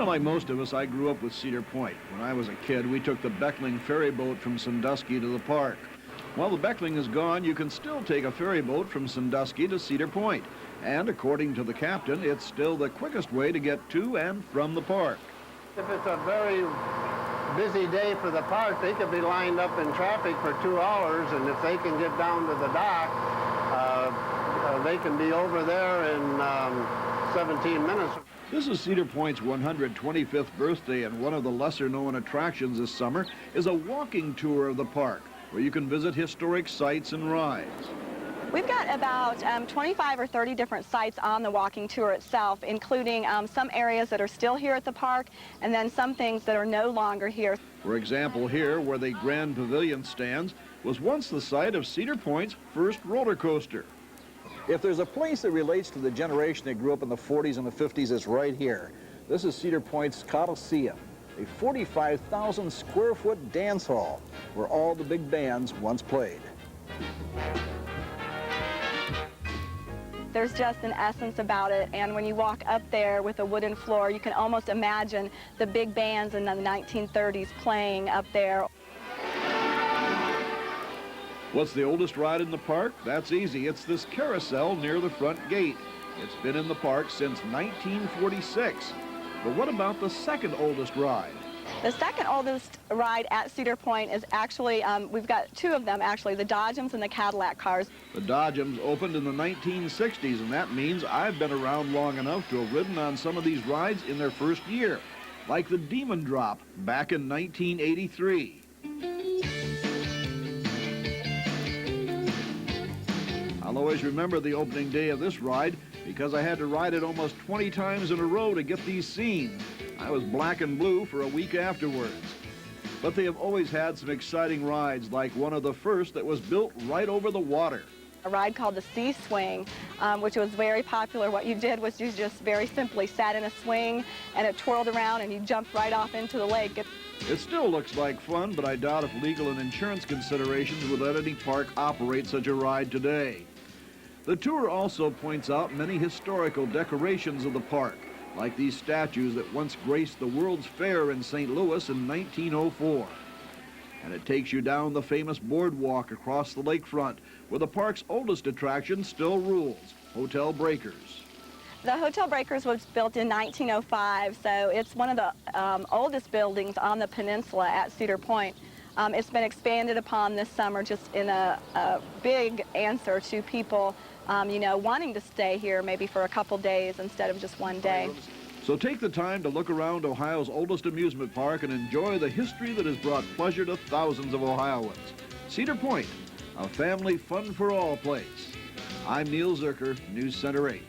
Like most of us, I grew up with Cedar Point. When I was a kid, we took the Beckling ferry boat from Sandusky to the park. While the Beckling is gone, you can still take a ferry boat from Sandusky to Cedar Point. And according to the captain, it's still the quickest way to get to and from the park. If it's a very busy day for the park, they could be lined up in traffic for 2 hours, and if they can get down to the dock, they can be over there in 17 minutes. This is Cedar Point's 125th birthday, and one of the lesser-known attractions this summer is a walking tour of the park, where you can visit historic sites and rides. We've got about 25 or 30 different sites on the walking tour itself, including some areas that are still here at the park, and then some things that are no longer here. For example, here, where the Grand Pavilion stands, was once the site of Cedar Point's first roller coaster. If there's a place that relates to the generation that grew up in the 40s and the 50s, it's right here. This is Cedar Point's Coliseum, a 45,000 square foot dance hall where all the big bands once played. There's just an essence about it, and when you walk up there with a wooden floor, you can almost imagine the big bands in the 1930s playing up there. What's the oldest ride in the park? That's easy. It's this carousel near the front gate. It's been in the park since 1946. But what about the second oldest ride? The second oldest ride at Cedar Point is actually, we've got two of them actually, the Dodgems and the Cadillac cars. The Dodgems opened in the 1960s, and that means I've been around long enough to have ridden on some of these rides in their first year, like the Demon Drop back in 1983. I'll always remember the opening day of this ride because I had to ride it almost 20 times in a row to get these scenes. I was black and blue for a week afterwards. But they have always had some exciting rides, like one of the first that was built right over the water. A ride called the Sea Swing, which was very popular. What you did was you just very simply sat in a swing and it twirled around and you jumped right off into the lake. It still looks like fun, but I doubt if legal and insurance considerations would let any park operate such a ride today. The tour also points out many historical decorations of the park, like these statues that once graced the World's Fair in St. Louis in 1904. And it takes you down the famous boardwalk across the lakefront, where the park's oldest attraction still rules, Hotel Breakers. The Hotel Breakers was built in 1905, so it's one of the oldest buildings on the peninsula at Cedar Point. It's been expanded upon this summer just in a big answer to people you know, wanting to stay here maybe for a couple days instead of just one day. So take the time to look around Ohio's oldest amusement park and enjoy the history that has brought pleasure to thousands of Ohioans. Cedar Point, a family fun for all place. I'm Neil Zerker, News Center 8.